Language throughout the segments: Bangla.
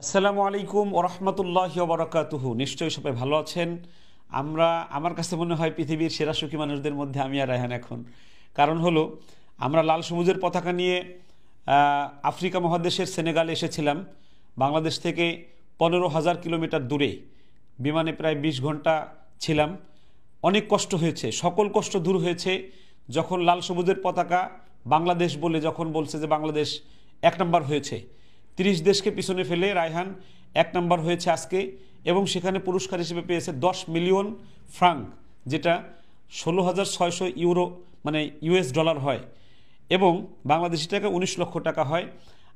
আসসালামু আলাইকুম ওরহমতুল্লাহি ওবরাকাতুহু। নিশ্চয়ই সবাই ভালো আছেন। আমার কাছে মনে হয় পৃথিবীর সেরা সুখী মানুষদের মধ্যে আমি আর রায়হান এখন। কারণ হলো আমরা লাল সবুজের পতাকা নিয়ে আফ্রিকা মহাদেশের সেনেগালে এসেছিলাম। বাংলাদেশ থেকে 15,000 কিলোমিটার দূরে বিমানে প্রায় 20 ঘন্টা ছিলাম। অনেক কষ্ট হয়েছে, সকল কষ্ট দূর হয়েছে যখন লাল সবুজের পতাকা বাংলাদেশ বলে যখন বলছে যে বাংলাদেশ 1 নম্বর হয়েছে। 30 দেশকে পিছনে ফেলে রায়হান 1 নম্বর হয়েছে আজকে, এবং সেখানে পুরস্কার হিসেবে পেয়েছে 10 মিলিয়ন ফ্রাঙ্ক, যেটা 16,600 ইউরো মানে US ডলার হয়, এবং বাংলাদেশি টাকা 19 লক্ষ টাকা হয়।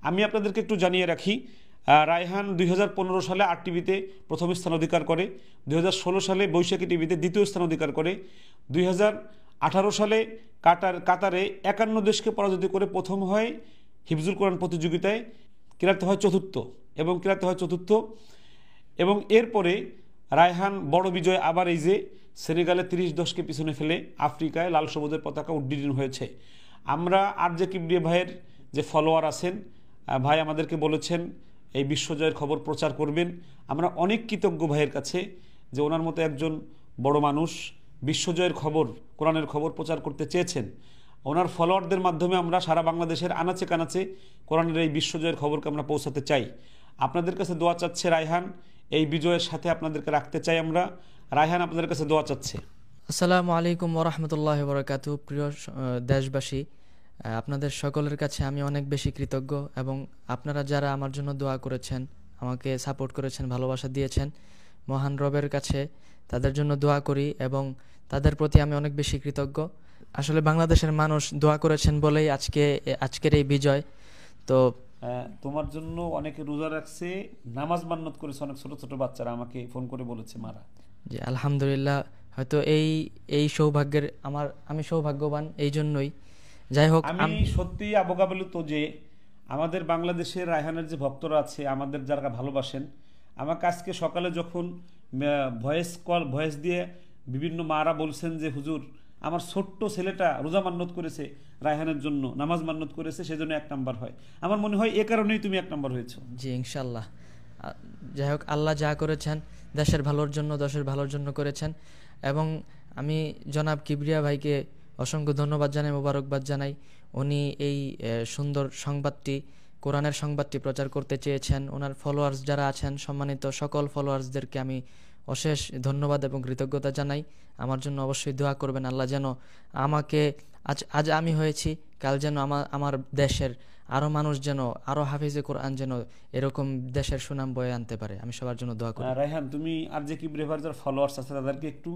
আমি আপনাদেরকে একটু জানিয়ে রাখি, রায়হান 2015 সালে RTVতে প্রথম স্থান অধিকার করে, 2016 সালে বৈশাখী টিভিতে দ্বিতীয় স্থান অধিকার করে, 2018 সালে কাতারে 51 দেশকে পরাজিত করে প্রথম হয় হিফজুল কোরআন প্রতিযোগিতায়, কিরাতে হয় চতুর্থ। এবং এরপরে রায়হান বড় বিজয় আবার এই যে সেনেগালে 30 দশকে পিছনে ফেলে আফ্রিকায় লাল সবুজের পতাকা উড্ডীন হয়েছে। আমরা আরজে কিবরিয়া ভাইয়ের যে ফলোয়ার আছেন, ভাই আমাদেরকে বলেছেন এই বিশ্বজয়ের খবর প্রচার করবেন। আমরা অনেক কৃতজ্ঞ ভাইয়ের কাছে যে ওনার মতো একজন বড় মানুষ বিশ্বজয়ের খবর, কোরআনের খবর প্রচার করতে চেয়েছেন। ওনার ফলোয়ারদের মাধ্যমে আমরা সারা বাংলাদেশের আনাচে কানাচে কোরআনের এই বিশ্বজয়ের খবরকে আমরা পৌঁছাতে চাই। আপনাদের কাছে দোয়া চাচ্ছে রায়হান, এই বিজয়ের সাথে আপনাদেরকে রাখতে চাই আমরা। রায়হান আপনাদের কাছে দোয়া চাচ্ছে। আসসালামু আলাইকুম ওরহমতুল্লাহি ওবরাকাতুহু। প্রিয় দেশবাসী, আপনাদের সকলের কাছে আমি অনেক বেশি কৃতজ্ঞ, এবং আপনারা যারা আমার জন্য দোয়া করেছেন, আমাকে সাপোর্ট করেছেন, ভালোবাসা দিয়েছেন, মহান রবের কাছে তাদের জন্য দোয়া করি এবং তাদের প্রতি আমি অনেক বেশি কৃতজ্ঞ। আসলে বাংলাদেশের মানুষ দোয়া করেছেন বলেই আজকের এই বিজয়। তো তোমার জন্য অনেকে রোজা রাখছে, নামাজ মান্নত করেছে, অনেক ছোট ছোট বাচ্চারা আমাকে ফোন করে বলেছে মারা। জি আলহামদুলিল্লাহ, হয়তো এই সৌভাগ্যের আমি সৌভাগ্যবান এই জন্যই। যাই হোক, আমি সত্যি অবগাবলিত যে আমাদের বাংলাদেশের রায়হানের যে ভক্তরা আছে, আমাদের যারা ভালোবাসেন, আমাকে আজকে সকালে যখন ভয়েস দিয়ে বিভিন্ন মারা বলছেন যে হুজুর আমার ছোট্ট ছেলেটা রোজা মান্নত করেছে রায়হানের জন্য, নামাজ মান্নত করেছে, সেজন্য 1 নম্বর হয়। আমার মনে হয় এ কারণেই তুমি 1 নম্বর হয়েছো। জি ইনশাল্লাহ। যাই হোক, আল্লাহ যা করেছেন দেশের ভালোর জন্য করেছেন, এবং আমি জনাব কিবরিয়া ভাইকে অসংখ্য ধন্যবাদ জানাই, মোবারকবাদ জানাই। উনি এই সুন্দর সংবাদটি, কোরআনের সংবাদটি প্রচার করতে চেয়েছেন। ওনার ফলোয়ার্স যারা আছেন, সম্মানিত সকল ফলোয়ার্সদেরকে আমি অশেষ ধন্যবাদ এবং কৃতজ্ঞতা জানাই। আমার জন্য অবশ্যই দোয়া করবেন, আল্লাহ যেন আমাকে আজ আমি হয়েছি, কাল যেন আমার দেশের আরও মানুষ যেন, আরও হাফিজে কোরআন যেন এরকম দেশের সুনাম বয়ে আনতে পারে। আমি সবার জন্য দোয়া করি। রায়হান, তুমি আর যে কিবরিয়া ভাইয়ের যারা ফলোয়ার্স আছে তাদেরকে একটু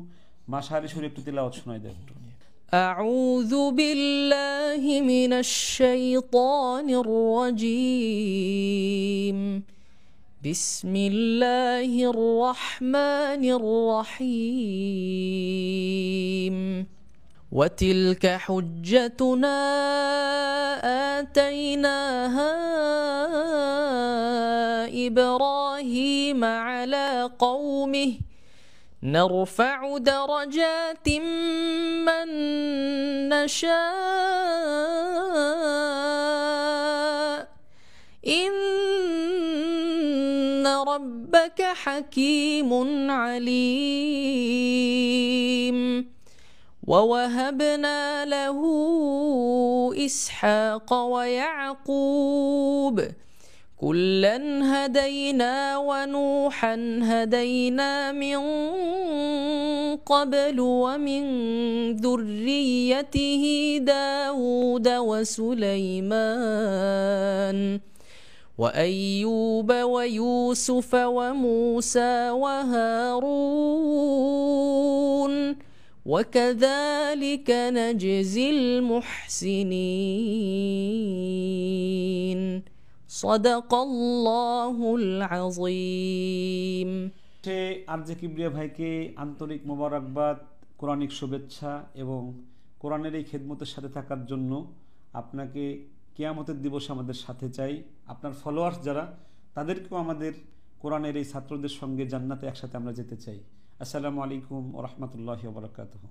মাশাআরি শরীফ একটু তিলাওয়াত শোনাই দাও একটু। أعوذ بالله من الشيطان الرجيم. بسم الله الرحمن الرحيم. وتلك حجتنا آتيناها إبراهيم على قومه نرفع درجات من نشاء إن ربك حكيم عليم. ووهبنا له إسحاق ويعقوب كلا هدينا ونوحا هدينا من قبل ومن ذريته داود وسليمان وأيوب ويوسف وموسى وهارون وكذلك نجزي المحسنين. সদাকাল্লাহুল আযীম। আরজে কিবরিয়া ভাইকে আন্তরিক মোবারকবাদ, কোরআনিক শুভেচ্ছা, এবং কোরআনের এই খেদমতের সাথে থাকার জন্য আপনাকে কিয়ামতের দিবসে আমাদের সাথে চাই। আপনার ফলোয়ার্স যারা, তাদেরকেও আমাদের কোরআনের এই ছাত্রদের সঙ্গে জান্নাতে একসাথে আমরা যেতে চাই। আসসালামু আলাইকুম ওয়া রাহমাতুল্লাহি ওয়া বারাকাতুহু।